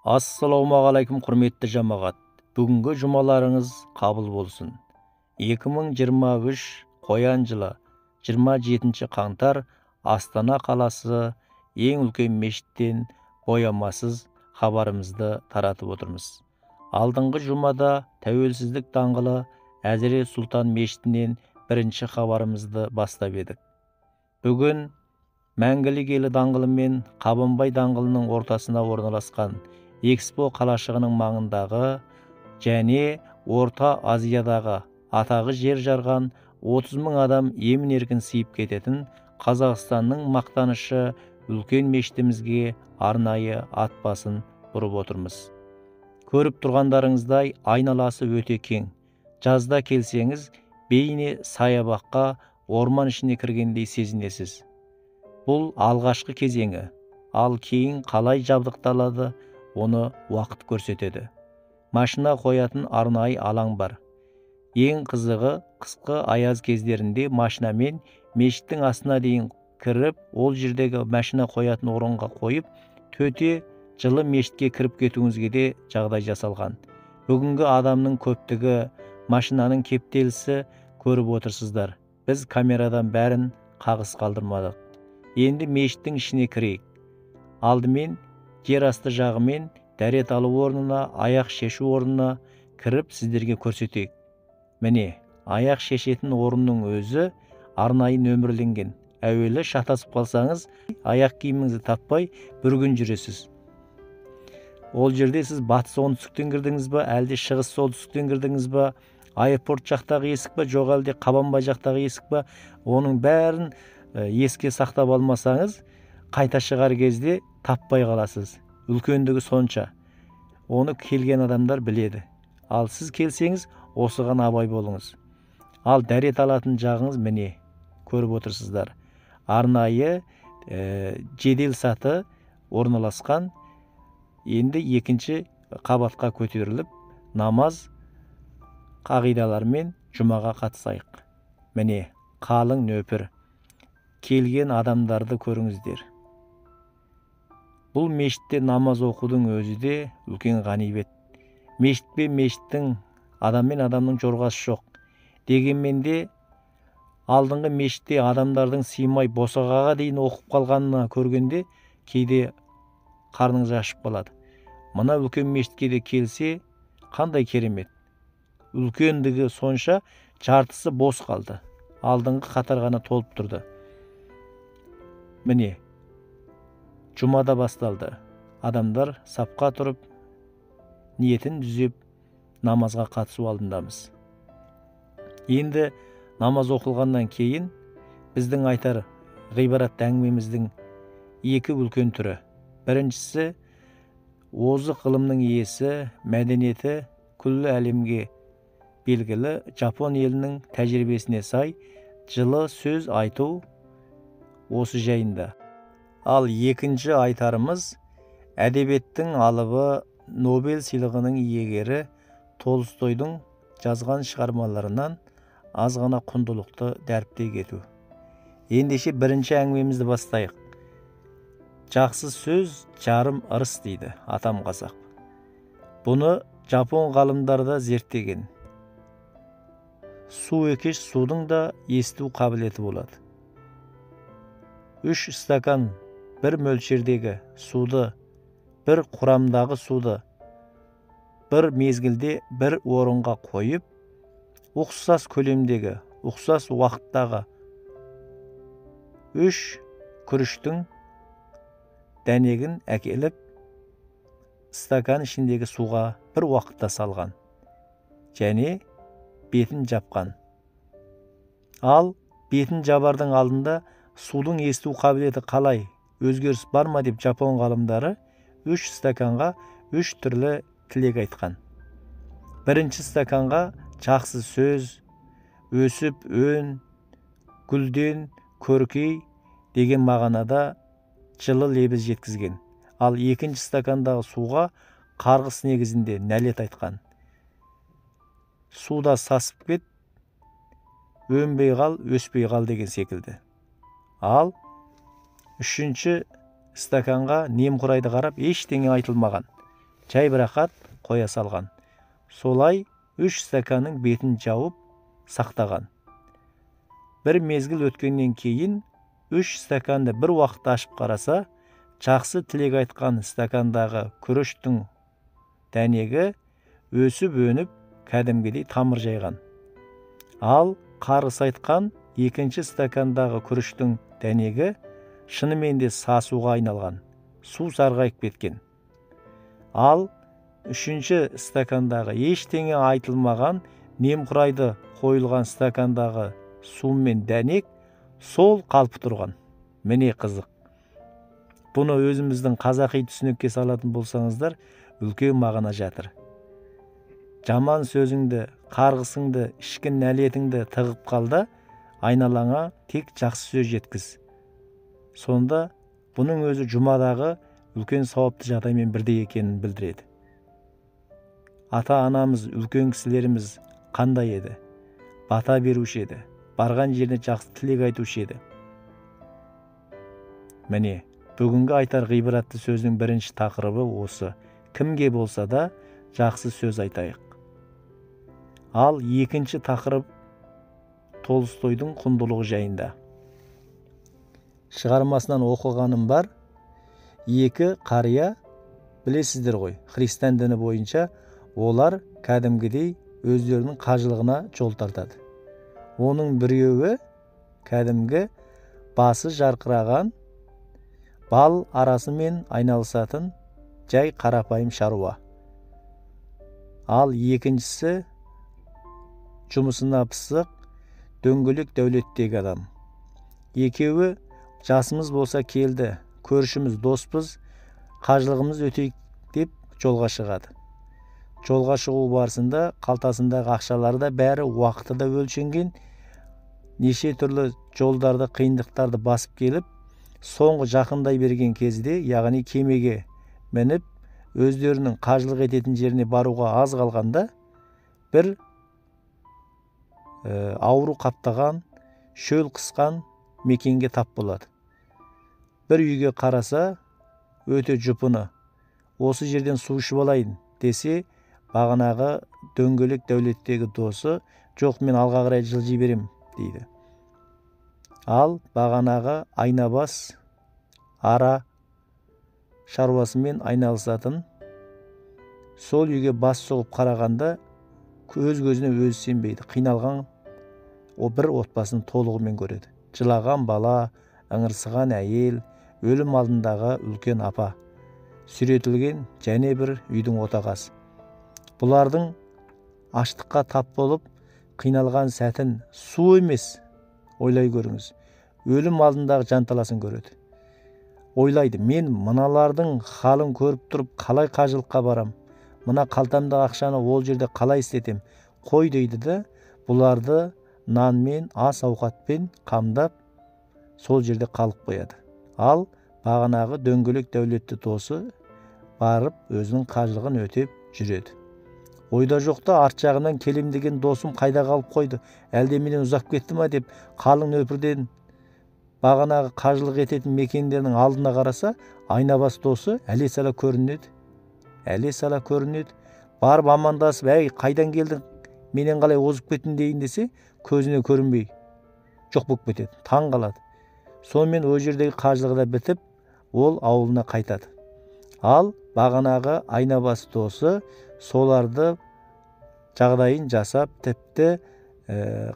Ассалаумағалейкум құрметті жамағат. Бүгінгі жұмаларыңыз қабыл болсын. 2023 қоян жылы 27 қаңтар Астана қаласы ең үлкен мешіттен боямасыз хабарымызды таратып отырмыз. Алдыңғы жұмада Тәуелсіздік даңғылы Әзірет Сұлтан мешітінен бірінші хабарымызды бастап едік. Бүгін Мәңгілік елі даңғылы мен Қабанбай даңғылының ортасына орналасқан Экспо қалашығының маңындағы және Орта Азиядағы атағы жер жарған 30 мың адам емін-еркін сыйып кететін Қазақстанның мақтанышы үлкен мешітімізге арнайы ат басын бұрып отырмыз. Көріп тұрғандарыңыздай айналасы өте кең. Жазда келсеңіз, бейне саябаққа, орман ішіне кіргендей сезінесіз. Бұл алғашқы кезеңі, ал кейін қалай жабдықталады, оны уақыт көрсетеді. Машина қоятын арнайы алаң бар. Ең қызығы, қысқы аяз кездерінде машинамен мешіттің астына дейін кіріп, ол жердегі машина қоятын орынға қойып, төте жылы мешітке кіріп кетуіңізге де жағдай жасалған. Бүгінгі адамның көптігі, машинаның кептелісі көріп отырсыздар. Біз камерадан бәрін қағыс қалдырмадық. Енді мешіттің ішіне кірейік. Алдымен жер асты жағымен дәрет алу орнына, аяқ шешу орнына кіріп сіздерге көрсетейік. Міне, аяқ шешетін орынның өзі арнайы нөмірленген. Әуелі шатасып қалсаңыз, аяқ киіміңізді таппай бір күн жүресіз. Ол жерде сіз батыс оңтүстіктен кірдіңіз ба, әлде шығыс солтүстіктен кірдіңіз ба, аэропорт жақтағы есік ба, жоқ әлде Қабанбай жақтағы есік ба, оның бәрін еске сақтап алмасаңыз, қайта шығар кезде таппай қаласыз. Үлкендігі сонша. Оны келген адамдар біледі. Ал сіз келсеңіз, осыған абай болыңыз. Ал дәрет алатын жағыңыз міне, көріп отырсыздар. Арнайы жедел саты орналасқан. Енді екінші қабатқа көтеріліп, намаз қағидаларымен жұмаға қатысайық. Міне, қалың нөпір. Келген адамдарды көріңіздер. Бұл мешітте намаз оқудың өзі де үлкен ғанибет. Мешіт пен мешіттің, адам мен адамның жорғасы жоқ. Дегенмен де алдыңғы мешітте адамдардың сыймай босағаға дейін оқып қалғанына көргенде кейде қарныңыз ашып қалады. Мына үлкен мешітке де келсе, қандай керемет. Үлкендігі сонша, жартысы бос қалды. Алдыңғы қатар ғана толып тұрды. Міне, жұмада басталды. Адамдар сапқа тұрып, ниетін дүзеп, намазға қатысу алдындамыз. Енді намаз оқылғаннан кейін біздің айтар ғибарат әңгімеміздің екі үлкен түрі. Біріншісі, озық ғылымның иесі, мәдениеті күллі әлемге белгілі Жапон елінің тәжірибесіне сай жылы сөз айту осы жайында. Ал екінші айтарымыз әдебиеттің алыбы Нобель сыйлығының иегері Толстойдың жазған шығармаларынан аз ғана құндылықты дәріптей кету. Ендеше бірінші әңгімемізді бастайық. Жақсы сөз жарым ырыс дейді атам қазақ. Бұны Жапон ғалымдары да зерттеген. Су екеш судың да есту қабілеті болады. 3 стакан бір мөлшердегі суды, бір құрамдағы суды бір мезгілде бір орынға қойып, ұқсас көлемдегі, ұқсас уақыттағы 3 күріштің дәнегін әкеліп, стакан ішіндегі суға бір уақытта салған. Және бетін жапқан. Ал бетін жабардың алдында судың есту қабілеті қалай, өзгеріс бар ма деп Жапон ғалымдары 3 стаканға 3 түрлі тілек айтқан. Бірінші стаканға жақсы сөз, өсіп өн, гүлден көркей деген мағынада жылы лебіз жеткізген. Ал екінші стакандағы суға қарғыс негізінде нәлет айтқан. Суда сасып кет, өнбей қал, өспей қал деген секілді. Ал үшінші стаканға немқұрайды қарап ештеңе айтылмаған. жайбырақат қоя салған. Солай 3 стаканның бетін жауып сақтаған. Бір мезгіл өткеннен кейін 3 стаканды бір уақытта ашып қараса, жақсы тілек айтқан стакандағы күріштің дәнегі өсіп өніп кәдімгідей тамыр жайған. Ал қарғыс айтқан екінші стакандағы күріштің дәнегі шынымен де сасуға айналған, су сарғайып кеткен. Ал үшінші стакандағы ештеңе айтылмаған немқұрайды қойылған стакандағы су мен дәнек сол қалпы тұрған. Міне қызық. Бұны өзіміздің қазақи түсінікке салатын болсаңыздар, үлкен мағына жатыр. Жаман сөзіңді, қарғысыңды, ішкі нәлетіңді тығып қалда, айналаңа тек жақсы сөз жеткіз. Сонда бұның өзі жұмадағы үлкен сауапты жағдаймен бірдей екенін білдіреді. Ата-анамыз, үлкен кісілеріміз қандай еді? Бата беруші еді. Барған жеріне жақсы тілек айтушы еді. Міне, бүгінгі айтар ғибратты сөздің бірінші тақырыбы осы. Кімге болса да жақсы сөз айтайық. Ал екінші тақырып Толстойдың құндылығы жайында. Шығармасынан оқығаным бар. Екі қария, білесіздер ғой, христиан діні бойынша олар кәдімгідей өздерінің қажылығына жол тартады. Оның біреуі кәдімгі басы жарқыраған, бал арасымен айналысатын жай қарапайым шаруа. Ал екіншісі жұмысына пысық, дөңгелек дәулеттегі адам. Екеуі жасымыз болса келді, көршіміз, доспыз, қажылығымыз өтейік деп жолға шығады. Жолға шығу барысында қалтасындағы ақшалары да бәрі уақыты да өлшенген, неше түрлі жолдарды, қиындықтарды басып келіп, соңғы жақындай берген кезде, яғни кемеге мініп, өздерінің қажылық ететін жеріне баруға аз қалғанда, бір ауру қаптаған, шөл қысқан мекенге тап болады. Бір үйге қараса, өте жұпыны. Осы жерден су ішіп алайын десе, бағанағы дөңгелек дәулеттегі досы, жоқ, мен алға қарай жылжи берем дейді. Ал бағанағы айнабас ара шаруасымен айналысатын, сол үйге бас соғып қарағанда көз көзіне өзі сенбейді. Қиналған о бір отбасын толығымен көреді. Жылаған бала, ыңырсыған әйел, өлім алдындағы үлкен апа, сүйретілген және бір үйдің отағасы. Бұлардың аштыққа тап болып қиналған сәтін су емес, ойлай көріңіз, өлім алдындағы жанталасын көреді. Ойлайды, мен мыналардың халын көріп тұрып қалай қажылыққа барам, мына қалтамдағы ақшаны ол жерде қалай істетем, қой дейді да, бұларды нанмен, ас ауқатпен қамдап, сол жерде қалып қояды. Ал бағанағы дөңгелек дәулетті досы барып өзінің қажылығын өтеп жүреді. Ойда жоқта арт жағынан келем деген досым қайда қалып қойды, әлде менен ұзап кетті ма деп қалың нөпірден бағанағы қажылық ететін мекендердің алдына қараса, айнабас досы әле-сала көрінеді. Әле-сала көрінеді. Барып амандасып, әй, қайдан келдің, менен қалай озып кеттің дейін десе, көзіне көрінбей жоқ болып кетеді, таң қалады. Сонымен о жердегі қажылығы да бітіп, ол ауылына қайтады. Ал бағанағы айнабас досы соларды жағдайын жасап, тіпті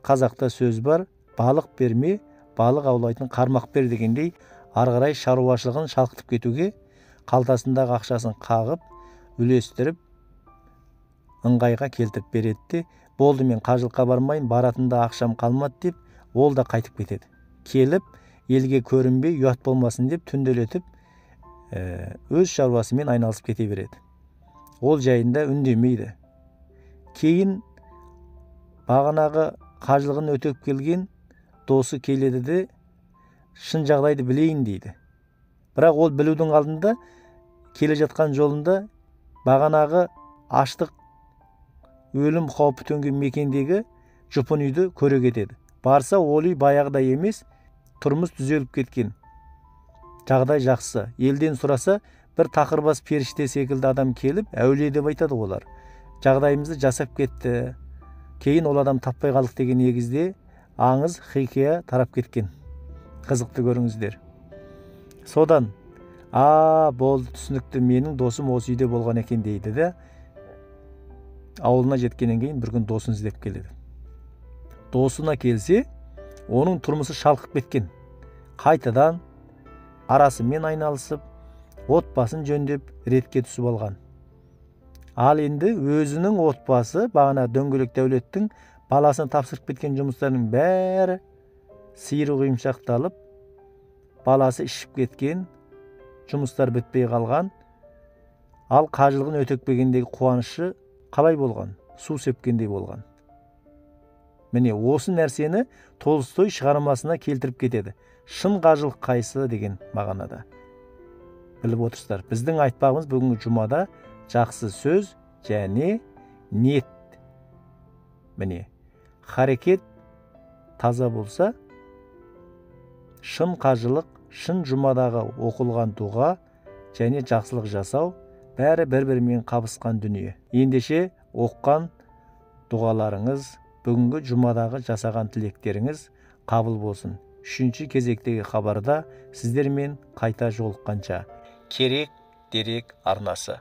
қазақта сөз бар, балық берме, балық аулайтын қармақ бер дегендей, арғарай шаруашылығын шалқытып кетуге, қалтасындағы ақшасын қағып, үлестіріп, ыңғайға келтіріп береді. Болды, мен қажылыққа бармайын, баратында ақшам қалмады деп, ол да қайтып кетеді. Келіп, елге көрінбей, ұят болмасын деп түнделетіп, өз шаруасымен айналысып кете береді. Ол жайында үндемейді. Кейін бағанағы қажылығын өтеп келген досы келеді де, шын жағдайды білейін дейді. Бірақ ол білудің алдында, келе жатқан жолында бағанағы аштық, өлім қаупі төнген мекендегі жұпын үйді көре кетеді. Барса, ол үй баяғыдай емес, тұрмыс түзеліп кеткен. Жағдай жақсы. Елден сұраса, бір тақырбас періште секілді адам келіп әулие деп айтады олар. Жағдайымызды жасап кетті. Кейін ол адам таппай қалдық деген негізде аңыз хикая тарап кеткен. Қызықты көріңіздер. Содан болды, түсінікті, менің досым осы үйде болған екен дейді де, ауылына жеткеннен кейін бір күн досын іздеп келеді. Досына келсе, оның тұрмысы шалқып кеткен. Қайтадан арасымен айналысып, отбасын жөндеп ретке түсіп алған. Ал енді өзінің отбасы бағана дөңгелек дәулеттің баласына тапсырып кеткен жұмыстарының бәрі сиыры құйымшақталып, баласы ішіп кеткен, жұмыстар бітпей қалған. Ал қажылығын өтекпегендегі қуанышы қалай болған? Су сепкендей болған. Міне осы нәрсені Толстой шығармасына келтіріп кетеді. Шын қажылық қайсы деген мағынада. Біліп отырсыздар, біздің айтпағымыз бүгінгі жұмада жақсы сөз және ниет. Міне, харекет таза болса, шын қажылық, шын жұмадағы оқылған дұға және жақсылық жасау бәрі бір-бірімен қабысқан дүние. Ендеше оққан дұғаларыңыз, бүгінгі жұмадағы жасаған тілектеріңіз қабыл болсын. Үшінші кезектегі хабарда сіздермен қайта жолыққанша. Керек дерек арнасы.